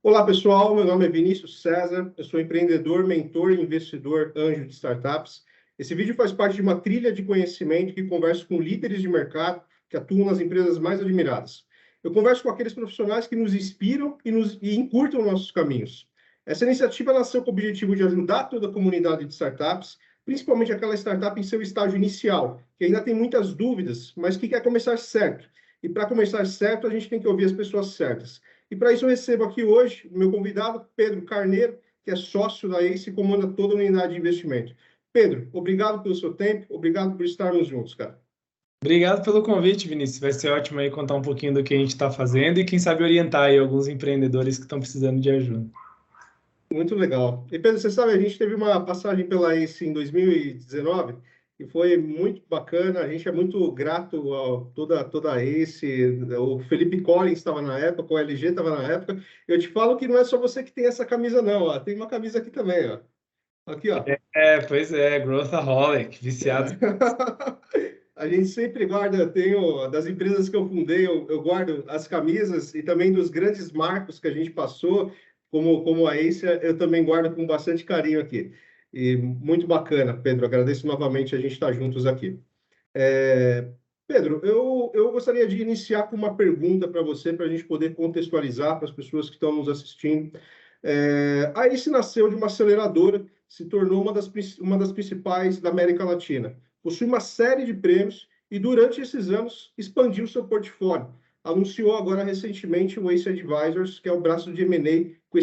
Olá, pessoal. Meu nome é Vinícius César. Eu sou empreendedor, mentor e investidor anjo de startups. Esse vídeo faz parte de uma trilha de conhecimento que converso com líderes de mercado que atuam nas empresas mais admiradas. Eu converso com aqueles profissionais que nos inspiram e encurtam nossos caminhos. Essa iniciativa nasceu com o objetivo de ajudar toda a comunidade de startups, principalmente aquela startup em seu estágio inicial, que ainda tem muitas dúvidas, mas que quer começar certo. E para começar certo, a gente tem que ouvir as pessoas certas. E para isso eu recebo aqui hoje o meu convidado, Pedro Carneiro, que é sócio da ACE e comanda toda a unidade de investimento. Pedro, obrigado pelo seu tempo, obrigado por estarmos juntos, cara. Obrigado pelo convite, Vinícius. Vai ser ótimo aí contar um pouquinho do que a gente está fazendo e quem sabe orientar aí alguns empreendedores que estão precisando de ajuda. Muito legal. E Pedro, você sabe, a gente teve uma passagem pela ACE em 2019 e foi muito bacana. A gente é muito grato a toda a ACE. O Felipe Collins estava na época, o LG estava na época. Eu te falo que não é só você que tem essa camisa, não. Ó. Tem uma camisa aqui também, ó. Aqui, ó. Pois é, Growthaholic, viciado. A gente sempre guarda, tenho das empresas que eu fundei, eu guardo as camisas e também dos grandes marcos que a gente passou, como a Ace, eu também guardo com bastante carinho aqui. E muito bacana, Pedro, agradeço novamente a gente estar juntos aqui. Pedro, eu gostaria de iniciar com uma pergunta para você, para a gente poder contextualizar para as pessoas que estão nos assistindo. A Ace nasceu de uma aceleradora, se tornou uma das principais da América Latina. Possui uma série de prêmios e, durante esses anos, expandiu seu portfólio. Anunciou agora recentemente o Ace Advisors, que é o braço de M&A com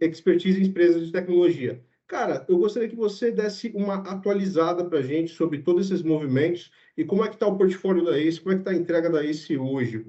expertise em empresas de tecnologia. Cara, eu gostaria que você desse uma atualizada para a gente sobre todos esses movimentos e como é que está o portfólio da Ace, como é que está a entrega da Ace hoje.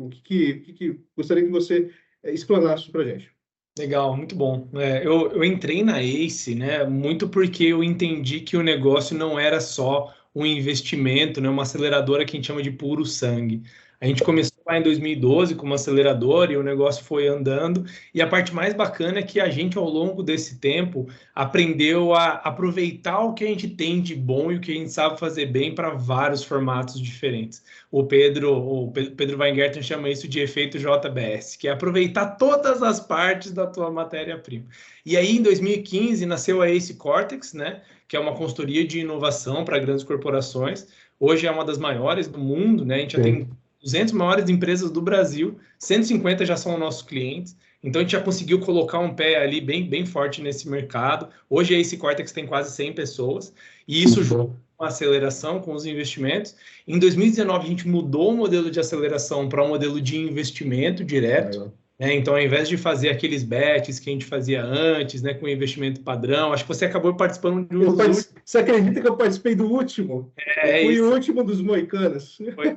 Gostaria que você explanasse para a gente. Legal, muito bom. Eu entrei na Ace, né, muito porque eu entendi que o negócio não era só um investimento, né, uma aceleradora que a gente chama de puro sangue. A gente começou lá em 2012 com uma aceleradora e o negócio foi andando. E a parte mais bacana é que a gente, ao longo desse tempo, aprendeu a aproveitar o que a gente tem de bom e o que a gente sabe fazer bem para vários formatos diferentes. O Pedro Weingarten chama isso de efeito JBS, que é aproveitar todas as partes da tua matéria-prima. E aí, em 2015, nasceu a Ace Cortex, né, que é uma consultoria de inovação para grandes corporações. Hoje é uma das maiores do mundo, né? A gente já tem 200 maiores empresas do Brasil, 150 já são nossos clientes. Então, a gente já conseguiu colocar um pé ali bem forte nesse mercado. Hoje, a Ace Cortex tem quase 100 pessoas. E isso junto com a aceleração, com os investimentos. Em 2019, a gente mudou o modelo de aceleração para um modelo de investimento direto. Então, ao invés de fazer aqueles bets que a gente fazia antes, né, com investimento padrão, acho que você acabou participando de um dos últimos. Você acredita que eu participei do último? Eu fui o último dos moicanos. Foi,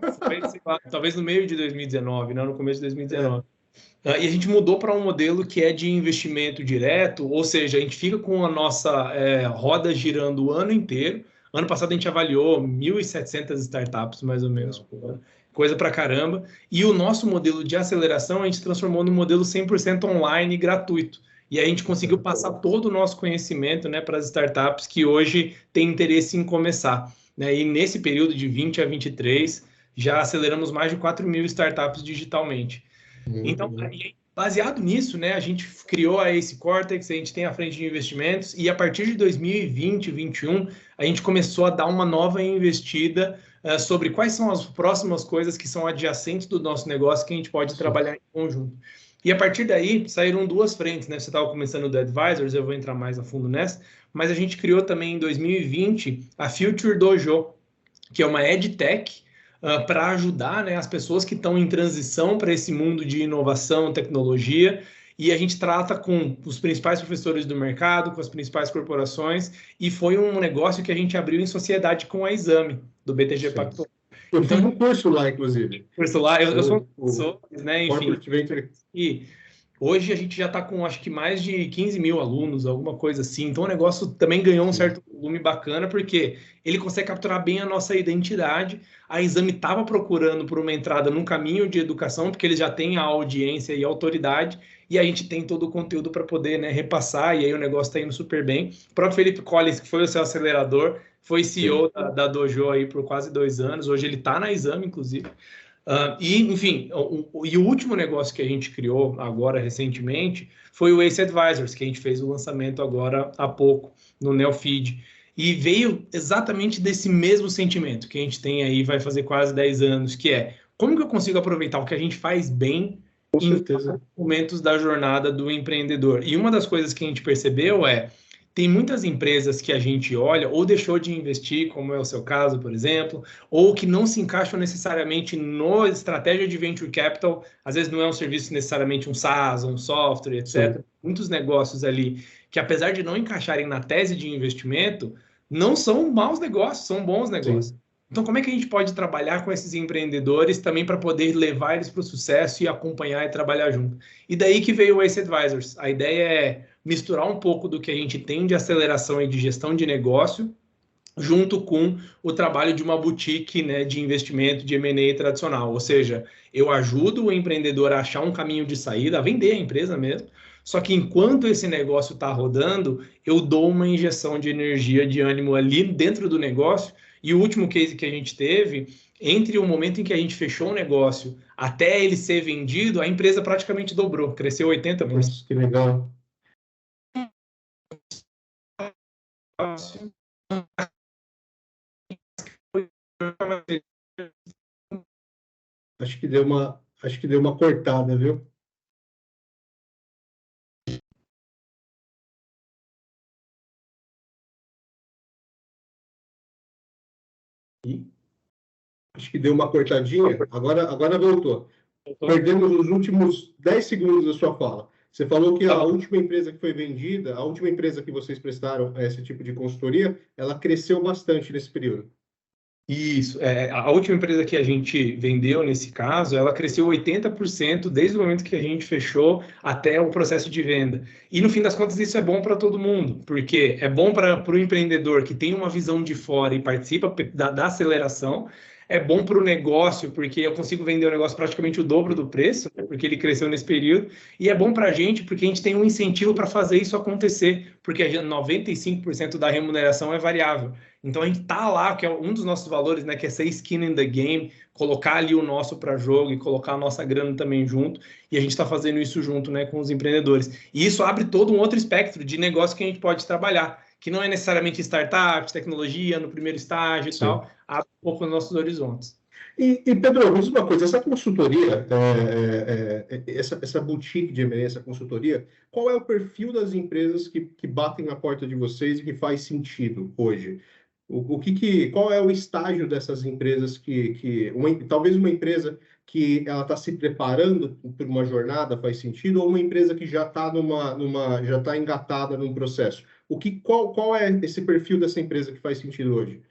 talvez no meio de 2019, não, no começo de 2019. E a gente mudou para um modelo que é de investimento direto, ou seja, a gente fica com a nossa roda girando o ano inteiro. Ano passado a gente avaliou 1.700 startups, mais ou menos, por ano. Coisa pra caramba. E o nosso modelo de aceleração a gente transformou num modelo 100% online e gratuito. E a gente conseguiu passar todo o nosso conhecimento, né, para as startups que hoje têm interesse em começar. Né? E nesse período de 20 a 23, já aceleramos mais de 4.000 startups digitalmente. Então, baseado nisso, né, a gente criou a Ace Cortex, a gente tem a frente de investimentos, e a partir de 2020, 2021, a gente começou a dar uma nova investida sobre quais são as próximas coisas que são adjacentes do nosso negócio que a gente pode trabalhar em conjunto. E a partir daí, saíram duas frentes, né? Você estava começando do Advisors, eu vou entrar mais a fundo nessa, mas a gente criou também em 2020 a Future Dojo, que é uma EdTech, para ajudar, né, as pessoas que estão em transição para esse mundo de inovação, tecnologia, e a gente trata com os principais professores do mercado, com as principais corporações, e foi um negócio que a gente abriu em sociedade com a Exame, do BTG Pactual. Eu fiz um curso lá, inclusive. Curso lá, eu sou um professor, né, enfim. E hoje a gente já está com, acho que, mais de 15 mil alunos, alguma coisa assim. Então, o negócio também ganhou um certo volume bacana, porque ele consegue capturar bem a nossa identidade. A Exame estava procurando por uma entrada num caminho de educação, porque eles já têm a audiência e a autoridade, e a gente tem todo o conteúdo para poder, né, repassar, e aí o negócio está indo super bem. O próprio Felipe Collins, que foi o seu acelerador, foi CEO da Dojo aí por quase 2 anos. Hoje ele está na Exame, inclusive. Enfim, e o último negócio que a gente criou agora recentemente foi o Ace Advisors, que a gente fez o lançamento agora há pouco no Neofeed. E veio exatamente desse mesmo sentimento que a gente tem aí, vai fazer quase 10 anos, que é como que eu consigo aproveitar o que a gente faz bem Com em certeza. momentos da jornada do empreendedor. E uma das coisas que a gente percebeu é tem muitas empresas que a gente olha ou deixou de investir, como é o seu caso, por exemplo, ou que não se encaixam necessariamente na estratégia de venture capital. Às vezes não é um serviço necessariamente um SaaS, um software, etc. Sim. Muitos negócios ali que, apesar de não encaixarem na tese de investimento, não são maus negócios, são bons negócios. Sim. Então, como é que a gente pode trabalhar com esses empreendedores também para poder levar eles para o sucesso e acompanhar e trabalhar junto? E daí que veio o Ace Advisors. A ideia é misturar um pouco do que a gente tem de aceleração e de gestão de negócio, junto com o trabalho de uma boutique, né, de investimento de M&A tradicional. Ou seja, eu ajudo o empreendedor a achar um caminho de saída, a vender a empresa mesmo, só que enquanto esse negócio está rodando, eu dou uma injeção de energia, de ânimo ali dentro do negócio. E o último case que a gente teve, entre o momento em que a gente fechou o negócio até ele ser vendido, a empresa praticamente dobrou, cresceu 80%. Nossa, que legal. Acho que deu uma cortada, viu? Acho que deu uma cortadinha. Agora voltou. Perdemos os últimos 10 segundos da sua fala. Você falou que a última empresa que foi vendida, a última empresa que vocês prestaram esse tipo de consultoria, ela cresceu bastante nesse período. Isso, a última empresa que a gente vendeu nesse caso, ela cresceu 80% desde o momento que a gente fechou até o processo de venda. E no fim das contas isso é bom para todo mundo, porque é bom para o empreendedor que tem uma visão de fora e participa da aceleração, é bom para o negócio, porque eu consigo vender o negócio praticamente o dobro do preço, né, porque ele cresceu nesse período, e é bom para a gente porque a gente tem um incentivo para fazer isso acontecer, porque 95% da remuneração é variável. Então a gente tá lá, que é um dos nossos valores, né, que é ser skin in the game, colocar ali o nosso para jogo e colocar a nossa grana também junto, e a gente está fazendo isso junto, né, com os empreendedores. E isso abre todo um outro espectro de negócio que a gente pode trabalhar, que não é necessariamente startups, tecnologia no primeiro estágio e tal, abre um pouco os nossos horizontes. E Pedro, me diz uma coisa, essa consultoria, essa boutique de M&A, essa consultoria, qual é o perfil das empresas que batem na porta de vocês e que faz sentido hoje? Qual é o estágio dessas empresas talvez uma empresa que ela está se preparando para uma jornada faz sentido, ou uma empresa que já está já está engatada num processo? Qual é esse perfil dessa empresa que faz sentido hoje?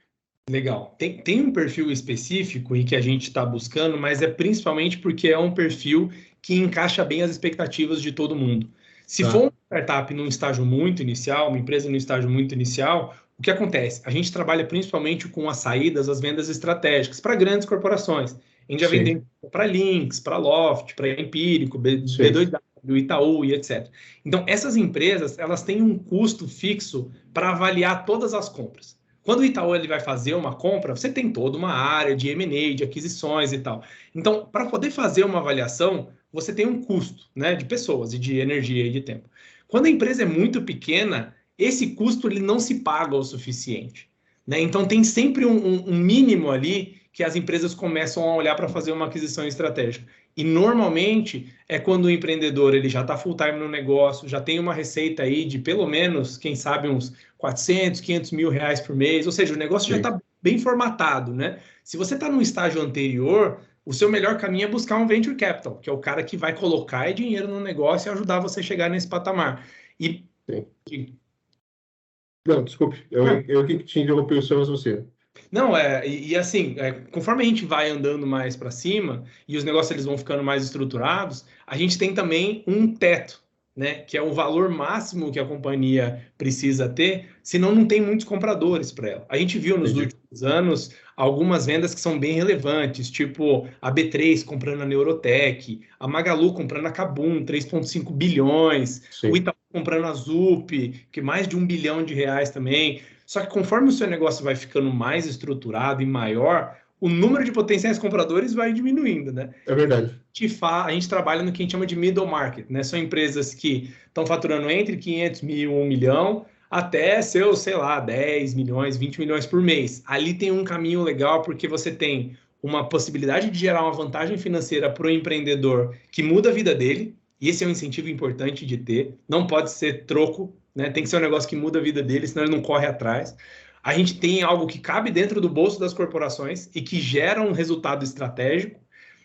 Legal. Tem um perfil específico e que a gente está buscando, mas é principalmente porque é um perfil que encaixa bem as expectativas de todo mundo. Se for uma startup num estágio muito inicial, uma empresa num estágio muito inicial, o que acontece? A gente trabalha principalmente com as saídas, as vendas estratégicas para grandes corporações. A gente já vendeu para Lynx, para Loft, para Empírico, B2W, Itaú e etc. Então, essas empresas, elas têm um custo fixo para avaliar todas as compras. Quando o Itaú ele vai fazer uma compra, você tem toda uma área de M&A, de aquisições e tal. Então, para poder fazer uma avaliação, você tem um custo, né, de pessoas e de energia e de tempo. Quando a empresa é muito pequena, esse custo ele não se paga o suficiente, né? Então, tem sempre um mínimo ali que as empresas começam a olhar para fazer uma aquisição estratégica. E normalmente é quando o empreendedor ele já está full time no negócio, já tem uma receita aí de pelo menos, quem sabe, uns 400, 500 mil reais por mês, ou seja, o negócio já está bem formatado, né? Se você está no estágio anterior, o seu melhor caminho é buscar um venture capital, que é o cara que vai colocar dinheiro no negócio e ajudar você a chegar nesse patamar. Não, desculpe, eu que te interrompi o seu raciocínio. Não, assim, conforme a gente vai andando mais para cima e os negócios eles vão ficando mais estruturados, a gente tem também um teto, né? Que é o valor máximo que a companhia precisa ter, senão não tem muitos compradores para ela. A gente viu nos últimos anos algumas vendas que são bem relevantes, tipo a B3 comprando a Neurotech, a Magalu comprando a Kabum, 3,5 bilhões, o Itaú comprando a Zup, que mais de R$1 bilhão também. Só que conforme o seu negócio vai ficando mais estruturado e maior, o número de potenciais compradores vai diminuindo, né? É verdade. A gente trabalha no que a gente chama de middle market, né? São empresas que estão faturando entre 500 mil, 1 milhão, até seus, sei lá, 10 milhões, 20 milhões por mês. Ali tem um caminho legal, porque você tem uma possibilidade de gerar uma vantagem financeira para o empreendedor que muda a vida dele, e esse é um incentivo importante de ter. Não pode ser troco, né? Tem que ser um negócio que muda a vida dele, senão ele não corre atrás. A gente tem algo que cabe dentro do bolso das corporações e que gera um resultado estratégico,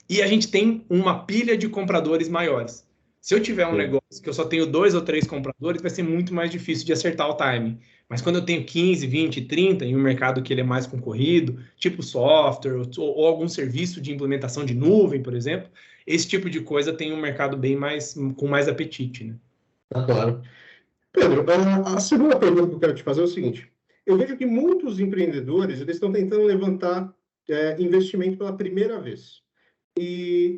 e a gente tem uma pilha de compradores maiores. Se eu tiver um negócio que eu só tenho 2 ou 3 compradores, vai ser muito mais difícil de acertar o timing. Mas quando eu tenho 15, 20, 30 em um mercado que ele é mais concorrido, tipo software ou algum serviço de implementação de nuvem, por exemplo, esse tipo de coisa tem um mercado bem mais com mais apetite, né? Tá claro. Pedro, a segunda pergunta que eu quero te fazer é o seguinte. Eu vejo que muitos empreendedores eles estão tentando levantar investimento pela primeira vez. E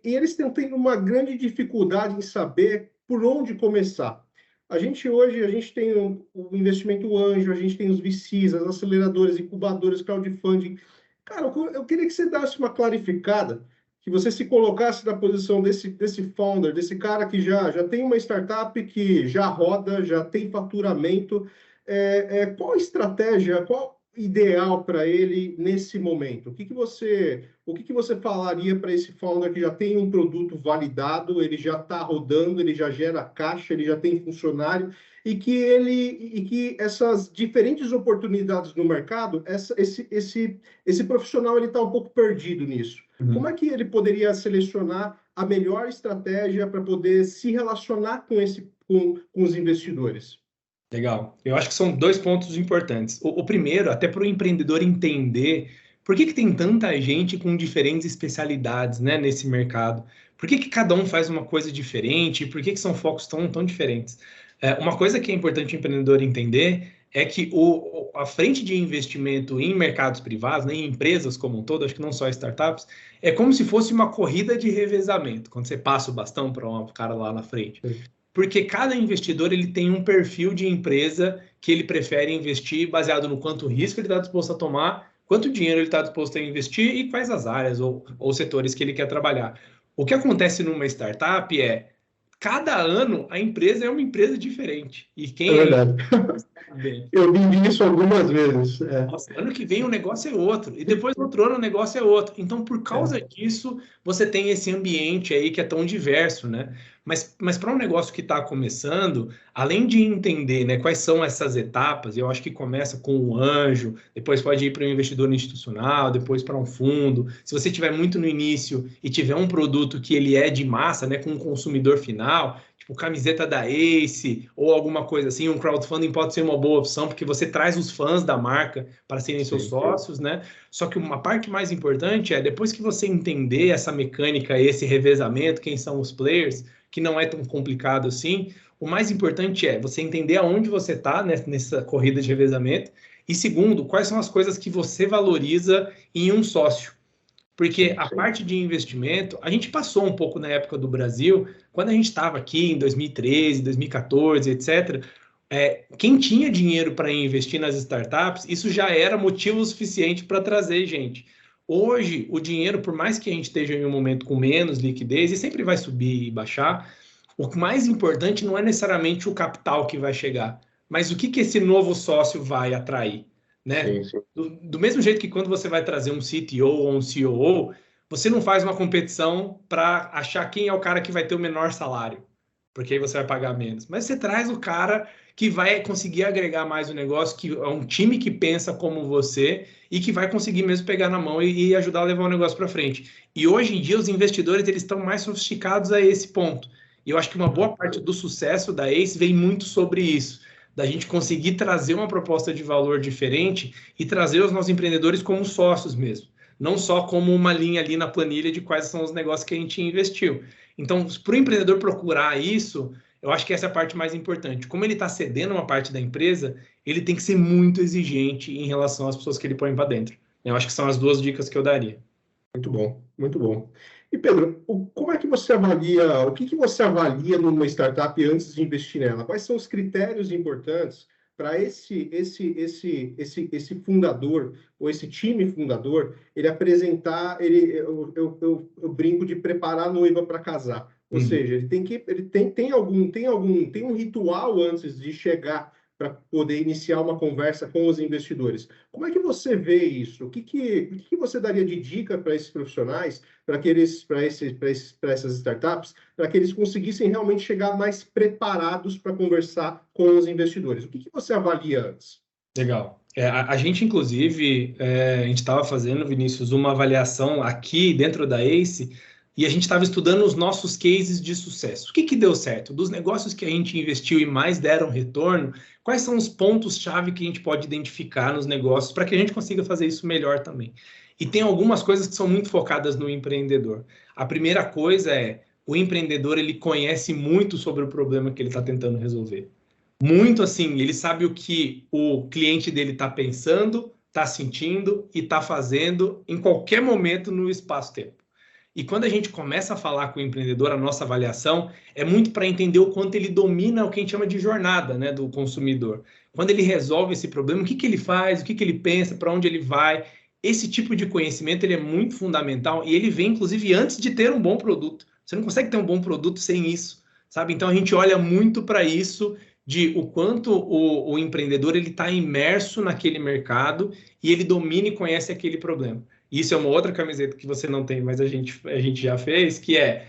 eles estão tendo uma grande dificuldade em saber por onde começar. Hoje, a gente tem o investimento anjo, a gente tem os VCs, as aceleradoras, incubadoras, crowdfunding. Cara, eu queria que você desse uma clarificada, que você se colocasse na posição desse founder, desse cara que já tem uma startup que já roda, já tem faturamento. Qual a estratégia, qual ideal para ele nesse momento? O que você falaria para esse founder que já tem um produto validado, ele já está rodando, ele já gera caixa, ele já tem funcionário, e que essas diferentes oportunidades no mercado, esse profissional ele está um pouco perdido nisso. Uhum. Como é que ele poderia selecionar a melhor estratégia para poder se relacionar com os investidores? Legal. Eu acho que são 2 pontos importantes. O primeiro, até para o empreendedor entender por que tem tanta gente com diferentes especialidades, né, nesse mercado. Por que cada um faz uma coisa diferente? Por que são focos tão diferentes? Uma coisa que é importante o empreendedor entender é que a frente de investimento em mercados privados, né, em empresas como um todo, acho que não só startups, é como se fosse uma corrida de revezamento, quando você passa o bastão para um cara lá na frente. Porque cada investidor ele tem um perfil de empresa que ele prefere investir baseado no quanto risco ele está disposto a tomar, quanto dinheiro ele está disposto a investir e quais as áreas ou setores que ele quer trabalhar. O que acontece numa startup é, cada ano a empresa é uma empresa diferente. E quem É verdade. bem. Eu vivi isso algumas vezes. Nossa, ano que vem o negócio é outro, e depois no outro ano o negócio é outro. Então, por causa disso, você tem esse ambiente aí que é tão diverso, né? Mas para um negócio que está começando, além de entender, né, quais são essas etapas, eu acho que começa com o anjo, depois pode ir para um investidor institucional, depois para um fundo. Se você tiver muito no início e tiver um produto que ele é de massa, né, com um consumidor final, tipo camiseta da Ace ou alguma coisa assim, um crowdfunding pode ser uma boa opção, porque você traz os fãs da marca para serem seus sócios, né? Só que uma parte mais importante é, depois que você entender essa mecânica, esse revezamento, quem são os players, que não é tão complicado assim, o mais importante é você entender aonde você está nessa corrida de revezamento, e segundo, quais são as coisas que você valoriza em um sócio. Porque a parte de investimento, a gente passou um pouco na época do Brasil, quando a gente estava aqui em 2013, 2014, etc., quem tinha dinheiro para investir nas startups, isso já era motivo suficiente para trazer gente. Hoje, o dinheiro, por mais que a gente esteja em um momento com menos liquidez, e sempre vai subir e baixar, o mais importante não é necessariamente o capital que vai chegar, mas o que esse novo sócio vai atrair, né? Sim. Do mesmo jeito que quando você vai trazer um CTO ou um COO, você não faz uma competição para achar quem é o cara que vai ter o menor salário, porque aí você vai pagar menos. Mas você traz o cara que vai conseguir agregar mais o negócio, que é um time que pensa como você e que vai conseguir mesmo pegar na mão e ajudar a levar o negócio para frente. E hoje em dia os investidores eles estão mais sofisticados a esse ponto. E eu acho que uma boa parte do sucesso da Ace vem muito sobre isso, da gente conseguir trazer uma proposta de valor diferente e trazer os nossos empreendedores como sócios mesmo, não só como uma linha ali na planilha de quais são os negócios que a gente investiu. Então, para o empreendedor procurar isso, eu acho que essa é a parte mais importante. Como ele está cedendo uma parte da empresa, ele tem que ser muito exigente em relação às pessoas que ele põe para dentro. Eu acho que são as 2 dicas que eu daria. Muito bom, muito bom. E Pedro, como é que você avalia, o que você avalia numa startup antes de investir nela? Quais são os critérios importantes para esse fundador ou esse time fundador, ele apresentar, eu brinco de preparar a noiva para casar. Ou seja, ele tem um ritual antes de chegar para poder iniciar uma conversa com os investidores. Como é que você vê isso? O que você daria de dica para esses profissionais, para essas startups, para que eles conseguissem realmente chegar mais preparados para conversar com os investidores? O que você avalia antes? Legal. A gente, inclusive, a gente estava fazendo, Vinícius, uma avaliação aqui dentro da ACE, e a gente estava estudando os nossos cases de sucesso. O que deu certo? Dos negócios que a gente investiu e mais deram retorno, quais são os pontos-chave que a gente pode identificar nos negócios para que a gente consiga fazer isso melhor também? E tem algumas coisas que são muito focadas no empreendedor. A primeira coisa é, o empreendedor, ele conhece muito sobre o problema que ele está tentando resolver. Muito assim, ele sabe o que o cliente dele está pensando, está sentindo e está fazendo em qualquer momento no espaço-tempo. E quando a gente começa a falar com o empreendedor, a nossa avaliação é muito para entender o quanto ele domina o que a gente chama de jornada, né, do consumidor. Quando ele resolve esse problema, o que ele faz, o que ele pensa, para onde ele vai. Esse tipo de conhecimento ele é muito fundamental e ele vem, inclusive, antes de ter um bom produto. Você não consegue ter um bom produto sem isso, sabe? Então, a gente olha muito para isso, de o quanto o empreendedor ele está imerso naquele mercado e ele domina e conhece aquele problema. Isso é uma outra camiseta que você não tem, mas a gente já fez, que é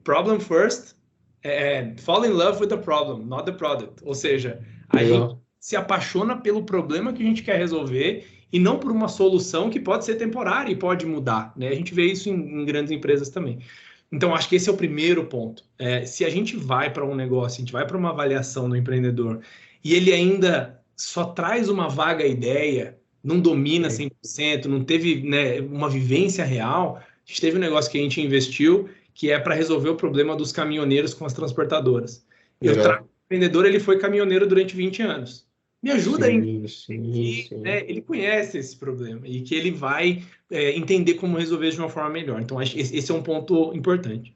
problem first, fall in love with the problem, not the product. Ou seja, a gente se apaixona pelo problema que a gente quer resolver e não por uma solução que pode ser temporária e pode mudar, né? A gente vê isso em grandes empresas também. Então, acho que esse é o primeiro ponto. Se a gente vai para um negócio, a gente vai para uma avaliação do empreendedor e ele ainda só traz uma vaga ideia, não domina 100%, não teve, né, uma vivência real. A gente teve um negócio que a gente investiu que é para resolver o problema dos caminhoneiros com as transportadoras. Eu trago o empreendedor, ele foi caminhoneiro durante 20 anos. Me ajuda aí. Ele conhece esse problema e que ele vai entender como resolver de uma forma melhor. Então, acho que esse é um ponto importante.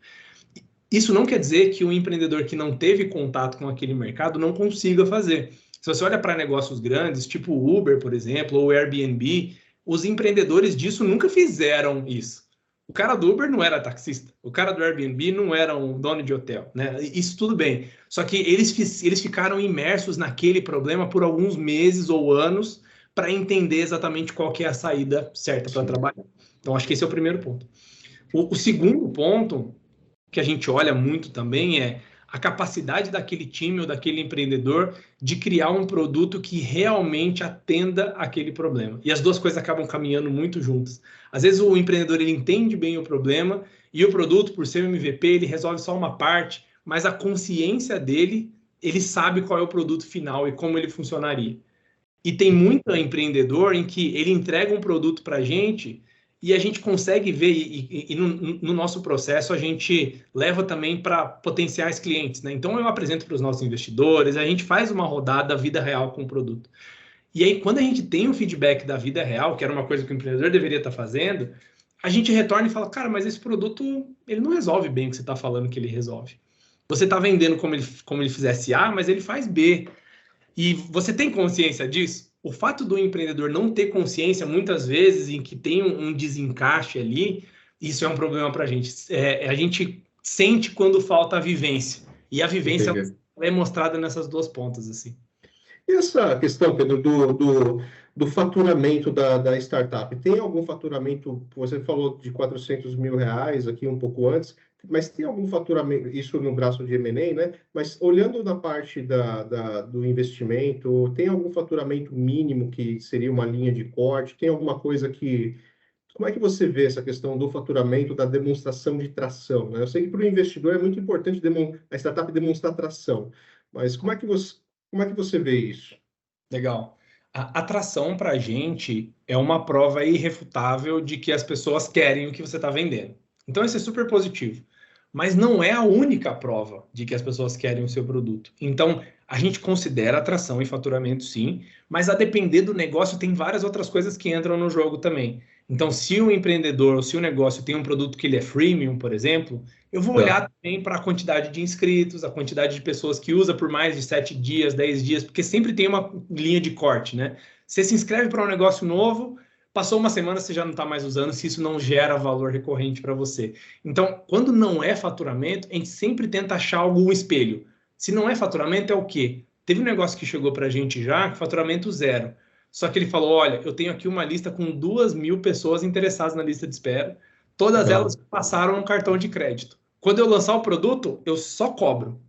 Isso não quer dizer que o empreendedor que não teve contato com aquele mercado não consiga fazer. Se você olha para negócios grandes, tipo o Uber, por exemplo, ou o Airbnb, os empreendedores disso nunca fizeram isso. O cara do Uber não era taxista, o cara do Airbnb não era um dono de hotel, né? Isso tudo bem. Só que eles ficaram imersos naquele problema por alguns meses ou anos para entender exatamente qual que é a saída certa para trabalhar. Então, acho que esse é o primeiro ponto. O segundo ponto que a gente olha muito também é a capacidade daquele time ou daquele empreendedor de criar um produto que realmente atenda aquele problema. E as duas coisas acabam caminhando muito juntas. Às vezes o empreendedor ele entende bem o problema e o produto, por ser um MVP, ele resolve só uma parte, mas a consciência dele, ele sabe qual é o produto final e como ele funcionaria. E tem muito empreendedor em que ele entrega um produto para a gente e a gente consegue ver, e no nosso processo a gente leva também para potenciais clientes, né? Então eu apresento para os nossos investidores, a gente faz uma rodada vida real com o produto. E aí, quando a gente tem o feedback da vida real, que era uma coisa que o empreendedor deveria estar fazendo, a gente retorna e fala, cara, mas esse produto, ele não resolve bem o que você está falando que ele resolve. Você está vendendo como ele fizesse A, mas ele faz B. E você tem consciência disso? O fato do empreendedor não ter consciência, muitas vezes, em que tem um desencaixe ali, isso é um problema para a gente. A gente sente quando falta a vivência. E a vivência é mostrada nessas duas pontas, assim. E essa questão, Pedro, do faturamento da startup, tem algum faturamento, você falou de R$400 mil aqui um pouco antes, mas tem algum faturamento, isso no braço de M&A, né? Mas olhando na parte do investimento, tem algum faturamento mínimo que seria uma linha de corte? Tem alguma coisa que... Como é que você vê essa questão do faturamento, da demonstração de tração, né? Eu sei que para o investidor é muito importante a startup demonstrar tração, mas como é que você vê isso? Legal. A atração para a gente é uma prova irrefutável de que as pessoas querem o que você está vendendo. Então, isso é super positivo. Mas não é a única prova de que as pessoas querem o seu produto. Então, a gente considera atração e faturamento, sim, mas a depender do negócio, tem várias outras coisas que entram no jogo também. Então, se o empreendedor ou se o negócio tem um produto que ele é freemium, por exemplo, eu vou olhar também para a quantidade de inscritos, a quantidade de pessoas que usa por mais de 7 dias, 10 dias, porque sempre tem uma linha de corte, né? Você se inscreve para um negócio novo, passou uma semana, você já não está mais usando, se isso não gera valor recorrente para você. Então, quando não é faturamento, a gente sempre tenta achar algum espelho. Se não é faturamento, é o quê? Teve um negócio que chegou para a gente já, faturamento zero. Só que ele falou, olha, eu tenho aqui uma lista com 2.000 pessoas interessadas na lista de espera. Todas elas passaram um cartão de crédito. Quando eu lançar o produto, eu só cobro.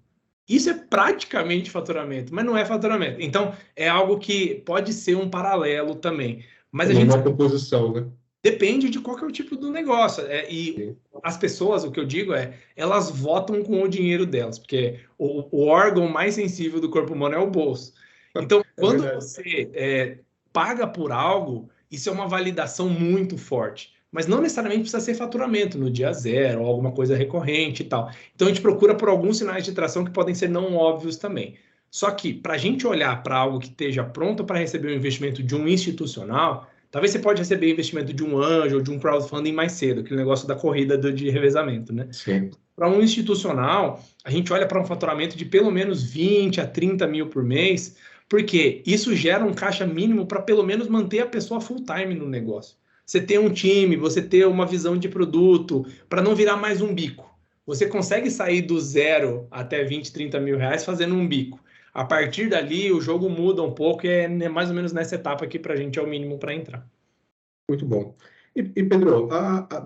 Isso é praticamente faturamento, mas não é faturamento. Então, é algo que pode ser um paralelo também. Mas a gente uma composição, né? depende de qual que é o tipo do negócio. E as pessoas, o que eu digo elas votam com o dinheiro delas, porque o órgão mais sensível do corpo humano é o bolso. Então, quando você paga por algo, isso é uma validação muito forte. Mas não necessariamente precisa ser faturamento no dia zero, ou alguma coisa recorrente e tal. Então, a gente procura por alguns sinais de tração que podem ser não óbvios também. Só que, para a gente olhar para algo que esteja pronto para receber um investimento de um institucional, talvez você pode receber investimento de um anjo ou de um crowdfunding mais cedo, aquele negócio da corrida de revezamento, né? Sim. Para um institucional, a gente olha para um faturamento de pelo menos 20 a 30 mil por mês, porque isso gera um caixa mínimo para pelo menos manter a pessoa full time no negócio. Você ter um time, você ter uma visão de produto, para não virar mais um bico. Você consegue sair do zero até 20, 30 mil reais fazendo um bico. A partir dali, o jogo muda um pouco e é mais ou menos nessa etapa que para a gente é o mínimo para entrar. Muito bom. E Pedro,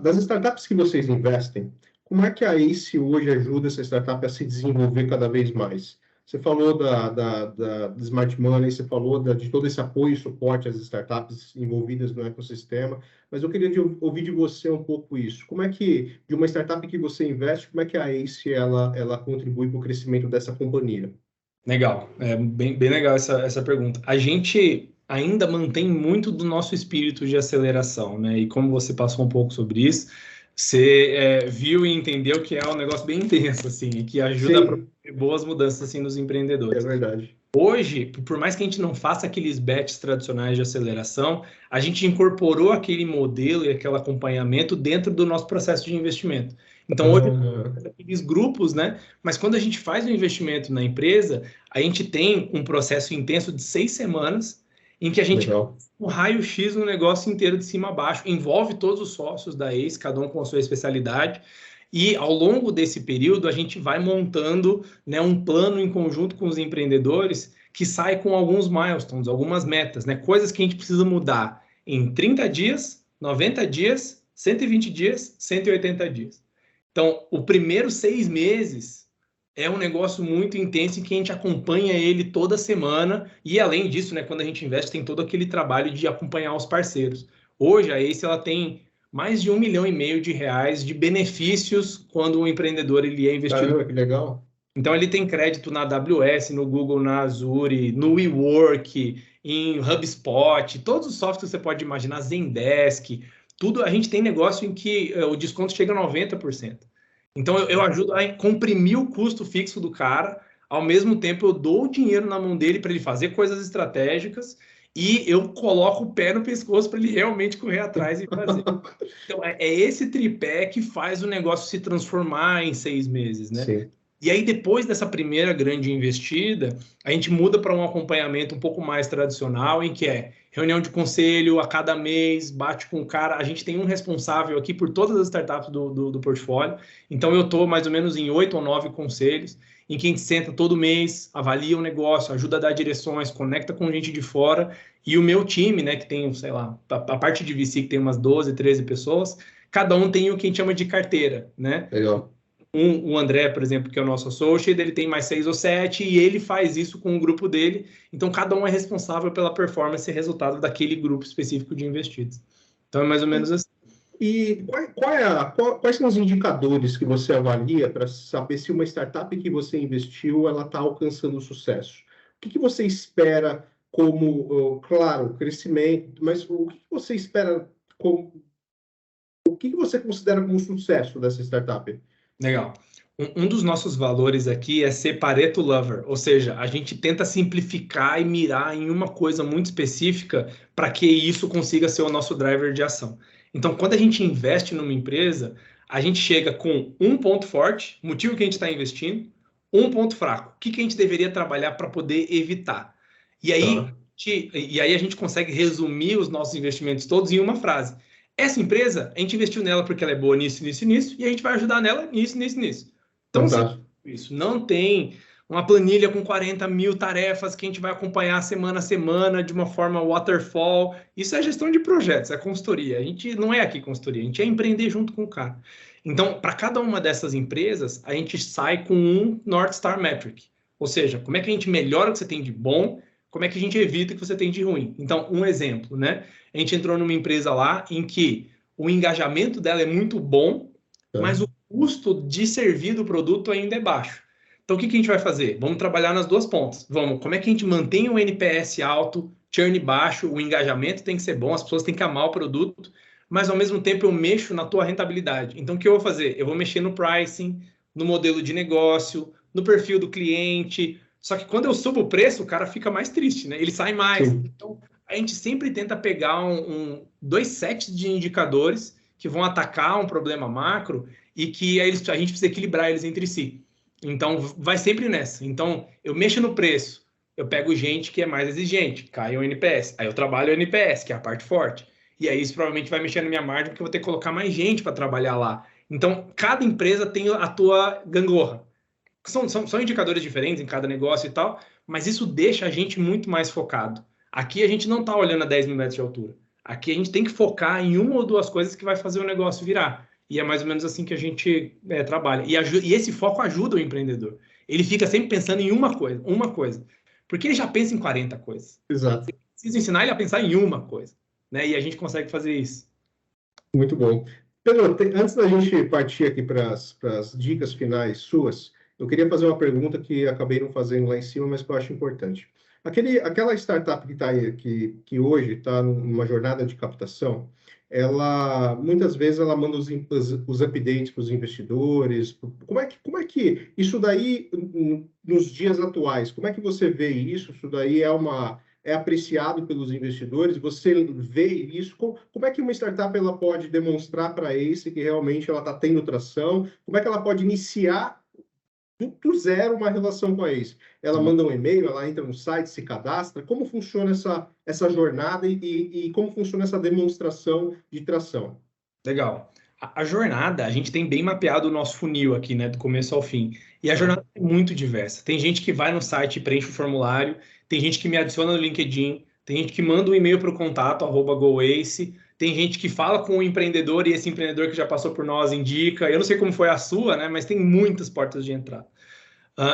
das startups que vocês investem, como é que a ACE hoje ajuda essa startup a se desenvolver cada vez mais? Você falou da Smart Money, você falou de todo esse apoio e suporte às startups envolvidas no ecossistema, mas eu queria ouvir de você um pouco isso. Como é que, de uma startup que você investe, como é que a ACE ela contribui para o crescimento dessa companhia? Legal, bem legal essa pergunta. A gente ainda mantém muito do nosso espírito de aceleração, né? E como você passou um pouco sobre isso, você viu e entendeu que é um negócio bem intenso, assim, e que ajuda a promover boas mudanças assim, nos empreendedores. É verdade. Hoje, por mais que a gente não faça aqueles bets tradicionais de aceleração, a gente incorporou aquele modelo e aquele acompanhamento dentro do nosso processo de investimento. Então, hoje, aqueles grupos, né? Mas quando a gente faz um investimento na empresa, a gente tem um processo intenso de 6 semanas, em que a gente faz um raio-x no negócio inteiro de cima a baixo, envolve todos os sócios da ACE, cada um com a sua especialidade, e ao longo desse período a gente vai montando, né, um plano em conjunto com os empreendedores que sai com alguns milestones, algumas metas, né, coisas que a gente precisa mudar em 30 dias, 90 dias, 120 dias, 180 dias. Então, o primeiro 6 meses é um negócio muito intenso em que a gente acompanha ele toda semana e, além disso, né, quando a gente investe, tem todo aquele trabalho de acompanhar os parceiros. Hoje, a ACE ela tem mais de 1,5 milhão de reais de benefícios quando o empreendedor ele é investido. Caramba, que legal. Então, ele tem crédito na AWS, no Google, na Azure, no WeWork, em HubSpot, todos os softwares que você pode imaginar, Zendesk, tudo, a gente tem negócio em que o desconto chega a 90%. Então, eu ajudo a comprimir o custo fixo do cara, ao mesmo tempo eu dou o dinheiro na mão dele para ele fazer coisas estratégicas e eu coloco o pé no pescoço para ele realmente correr atrás e fazer. Então, é esse tripé que faz o negócio se transformar em 6 meses, né? Sim. E aí, depois dessa primeira grande investida, a gente muda para um acompanhamento um pouco mais tradicional, em que é reunião de conselho a cada mês, bate com o cara. A gente tem um responsável aqui por todas as startups do portfólio. Então, eu estou mais ou menos em 8 ou 9 conselhos, em que a gente senta todo mês, avalia o negócio, ajuda a dar direções, conecta com gente de fora. E o meu time, né, que tem, sei lá, a parte de VC que tem umas 12, 13 pessoas, cada um tem o que a gente chama de carteira, né? Legal. O André, por exemplo, que é o nosso associate, ele tem mais 6 ou 7 e ele faz isso com o grupo dele. Então, cada um é responsável pela performance e resultado daquele grupo específico de investidos. Então, é mais ou menos assim. E quais são os indicadores que você avalia para saber se uma startup que você investiu ela está alcançando sucesso? O que você espera como, claro, crescimento, mas o que você espera como... O que você considera como sucesso dessa startup? Legal. Um dos nossos valores aqui é ser Pareto Lover, ou seja, a gente tenta simplificar e mirar em uma coisa muito específica para que isso consiga ser o nosso driver de ação. Então, quando a gente investe numa empresa, a gente chega com um ponto forte, motivo que a gente está investindo, um ponto fraco. O que a gente deveria trabalhar para poder evitar? E aí, a gente consegue resumir os nossos investimentos todos em uma frase. Essa empresa, a gente investiu nela porque ela é boa nisso, nisso e nisso, e a gente vai ajudar nela nisso, nisso, nisso. Então, isso não tem uma planilha com 40 mil tarefas que a gente vai acompanhar semana a semana de uma forma waterfall. Isso é gestão de projetos, é consultoria. A gente não é aqui consultoria, a gente é empreender junto com o cara. Então, para cada uma dessas empresas, a gente sai com um North Star Metric. Ou seja, como é que a gente melhora o que você tem de bom, como é que a gente evita o que você tem de ruim. Então, um exemplo, né? A gente entrou numa empresa lá em que o engajamento dela é muito bom, mas o custo de servir do produto ainda é baixo. Então, o que a gente vai fazer? Vamos trabalhar nas duas pontas. Como é que a gente mantém o NPS alto, churn baixo, o engajamento tem que ser bom, as pessoas têm que amar o produto, mas ao mesmo tempo eu mexo na tua rentabilidade. Então, o que eu vou fazer? Eu vou mexer no pricing, no modelo de negócio, no perfil do cliente. Só que quando eu subo o preço, o cara fica mais triste, né? Ele sai mais. Sim. Então, a gente sempre tenta pegar dois sets de indicadores que vão atacar um problema macro e que a gente precisa equilibrar eles entre si. Então, vai sempre nessa. Então, eu mexo no preço, eu pego gente que é mais exigente, cai o NPS. Aí eu trabalho o NPS, que é a parte forte. E aí isso provavelmente vai mexer na minha margem, porque eu vou ter que colocar mais gente para trabalhar lá. Então, cada empresa tem a tua gangorra. São indicadores diferentes em cada negócio e tal, mas isso deixa a gente muito mais focado. Aqui a gente não está olhando a 10 mil metros de altura. Aqui a gente tem que focar em uma ou duas coisas que vai fazer o negócio virar. E é mais ou menos assim que a gente trabalha. E esse foco ajuda o empreendedor. Ele fica sempre pensando em uma coisa. Porque ele já pensa em 40 coisas. Exato. Você precisa ensinar ele a pensar em uma coisa. Né? E a gente consegue fazer isso. Muito bom. Pedro, antes da gente partir aqui para as dicas finais suas, eu queria fazer uma pergunta que acabei não fazendo lá em cima, mas que eu acho importante. Aquela startup que está aí, que hoje está numa jornada de captação, ela muitas vezes ela manda os updates para os investidores. Como é que isso daí nos dias atuais? Como é que você vê isso? Isso daí é apreciado pelos investidores? Você vê isso? Como é que uma startup ela pode demonstrar para a ACE que realmente ela está tendo tração? Como é que ela pode iniciar do zero uma relação com a ACE? Ela manda um e-mail, ela entra no site, se cadastra? Como funciona essa jornada e como funciona essa demonstração de tração? Legal. A jornada, a gente tem bem mapeado o nosso funil aqui, né, do começo ao fim. E a jornada é muito diversa. Tem gente que vai no site e preenche o formulário, tem gente que me adiciona no LinkedIn, tem gente que manda um e-mail para o contato, @goace, tem gente que fala com o empreendedor e esse empreendedor que já passou por nós indica. Eu não sei como foi a sua, né, mas tem muitas portas de entrada.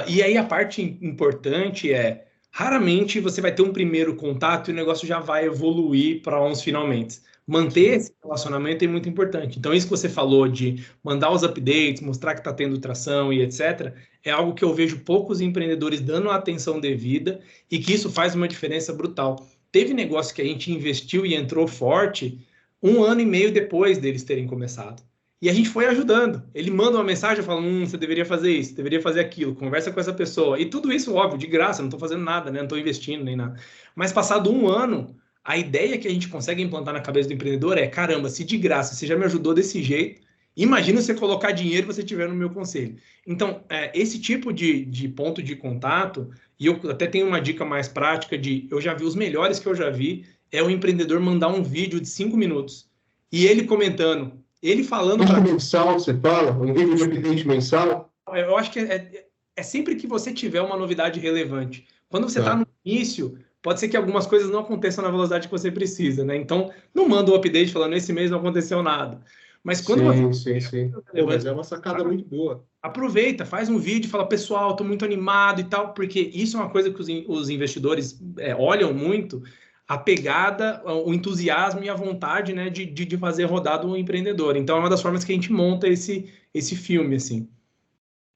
E aí a parte importante é, raramente você vai ter um primeiro contato e o negócio já vai evoluir para uns finalmente. Manter esse relacionamento é muito importante. Então, isso que você falou de mandar os updates, mostrar que está tendo tração e etc., é algo que eu vejo poucos empreendedores dando a atenção devida e que isso faz uma diferença brutal. Teve negócio que a gente investiu e entrou forte 1 ano e meio depois deles terem começado. E a gente foi ajudando. Ele manda uma mensagem, fala, você deveria fazer isso, deveria fazer aquilo, conversa com essa pessoa. E tudo isso, óbvio, de graça, não estou fazendo nada, né? Não estou investindo nem nada. Mas passado 1 ano, a ideia que a gente consegue implantar na cabeça do empreendedor é, caramba, se de graça você já me ajudou desse jeito, imagina você colocar dinheiro e você estiver no meu conselho. Então, esse tipo de ponto de contato, e eu até tenho uma dica mais prática eu já vi os melhores que eu já vi, é o empreendedor mandar um vídeo de 5 minutos. E ele comentando, ele falando... mensal, você fala? Um vídeo de update mensal? Eu acho que é sempre que você tiver uma novidade relevante. Quando você está no início, pode ser que algumas coisas não aconteçam na velocidade que você precisa, né? Então, não manda um update falando, esse mês não aconteceu nada. Mas quando sim. Mas é uma sacada muito boa. Aproveita, faz um vídeo, fala, pessoal, estou muito animado e tal, porque isso é uma coisa que os investidores olham muito, a pegada, o entusiasmo e a vontade, né, de fazer rodar do empreendedor. Então, é uma das formas que a gente monta esse filme, assim.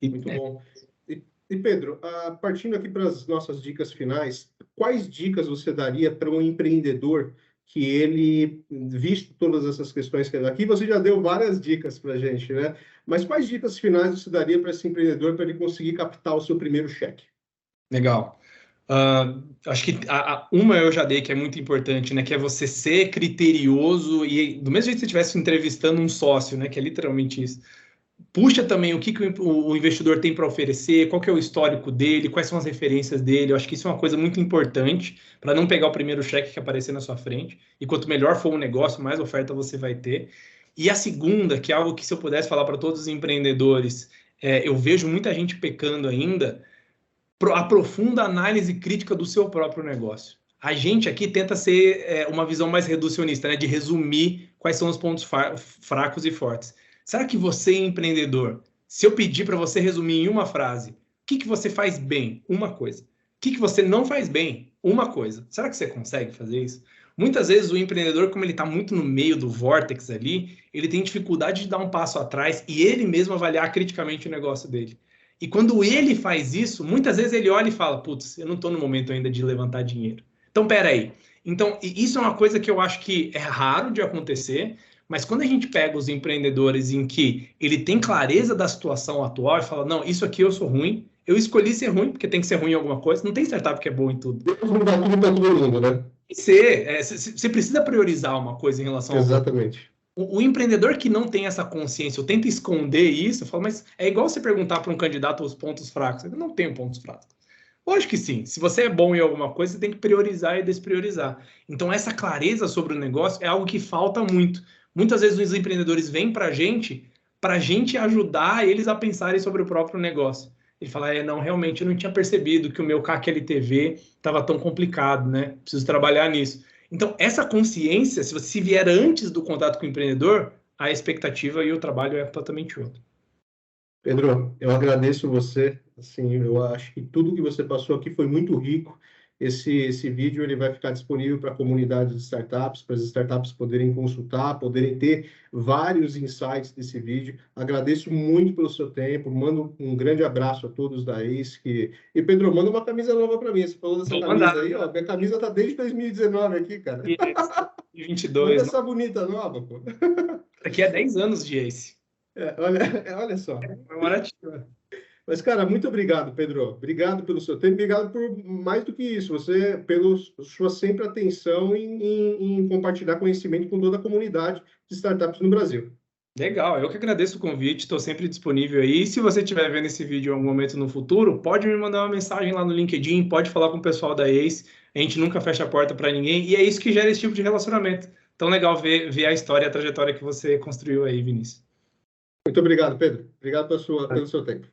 Muito bom. E Pedro, partindo aqui para as nossas dicas finais, quais dicas você daria para um empreendedor que ele, visto todas essas questões que aqui você já deu várias dicas para a gente, né? Mas quais dicas finais você daria para esse empreendedor para ele conseguir captar o seu primeiro cheque? Legal. Acho que uma eu já dei que é muito importante, né? Que é você ser criterioso e do mesmo jeito que você estivesse entrevistando um sócio, né? Que é literalmente isso. Puxa também o que o investidor tem para oferecer, qual que é o histórico dele, quais são as referências dele. Eu acho que isso é uma coisa muito importante para não pegar o primeiro cheque que aparecer na sua frente. E quanto melhor for o negócio, mais oferta você vai ter. E a segunda, que é algo que se eu pudesse falar para todos os empreendedores, eu vejo muita gente pecando ainda, aprofunda a análise crítica do seu próprio negócio. A gente aqui tenta ser uma visão mais reducionista, né, de resumir quais são os pontos fracos e fortes. Será que você, empreendedor, se eu pedir para você resumir em uma frase, o que você faz bem? Uma coisa. O que você não faz bem? Uma coisa. Será que você consegue fazer isso? Muitas vezes o empreendedor, como ele está muito no meio do vórtex ali, ele tem dificuldade de dar um passo atrás e ele mesmo avaliar criticamente o negócio dele. E quando ele faz isso, muitas vezes ele olha e fala, putz, eu não estou no momento ainda de levantar dinheiro. Então, peraí. Então, isso é uma coisa que eu acho que é raro de acontecer, mas quando a gente pega os empreendedores em que ele tem clareza da situação atual e fala, não, isso aqui eu sou ruim, eu escolhi ser ruim, porque tem que ser ruim em alguma coisa, não tem startup que é bom em tudo. Não dá tudo para todo mundo, né? Você precisa priorizar uma coisa em relação Exatamente. O empreendedor que não tem essa consciência, ou tenta esconder isso, fala, mas é igual você perguntar para um candidato os pontos fracos. Ele não tem pontos fracos. Lógico que sim. Se você é bom em alguma coisa, você tem que priorizar e despriorizar. Então, essa clareza sobre o negócio é algo que falta muito. Muitas vezes os empreendedores vêm para a gente ajudar eles a pensarem sobre o próprio negócio. Ele fala, não, realmente eu não tinha percebido que o meu CAC LTV estava tão complicado, né? Preciso trabalhar nisso. Então, essa consciência, se você vier antes do contato com o empreendedor, a expectativa e o trabalho é totalmente outro. Pedro, eu agradeço você. Assim, eu acho que tudo que você passou aqui foi muito rico. Esse vídeo ele vai ficar disponível para a comunidade de startups, para as startups poderem consultar, poderem ter vários insights desse vídeo. Agradeço muito pelo seu tempo, mando um grande abraço a todos da ACE. E Pedro, manda uma camisa nova para mim. Você falou dessa camisa aí, ó. Minha camisa tá desde 2019 aqui, cara. E 22. Manda essa bonita nova, pô. Daqui a 10 anos de ACE. Olha só. Comemorativa. Mas, cara, muito obrigado, Pedro. Obrigado pelo seu tempo. Obrigado por mais do que isso. Você, pela sua sempre atenção em compartilhar conhecimento com toda a comunidade de startups no Brasil. Legal, eu que agradeço o convite, estou sempre disponível aí. E se você estiver vendo esse vídeo em algum momento no futuro, pode me mandar uma mensagem lá no LinkedIn, pode falar com o pessoal da ACE. A gente nunca fecha a porta para ninguém e é isso que gera esse tipo de relacionamento. Tão legal ver a história, a trajetória que você construiu aí, Vinícius. Muito obrigado, Pedro. Obrigado pelo seu tempo.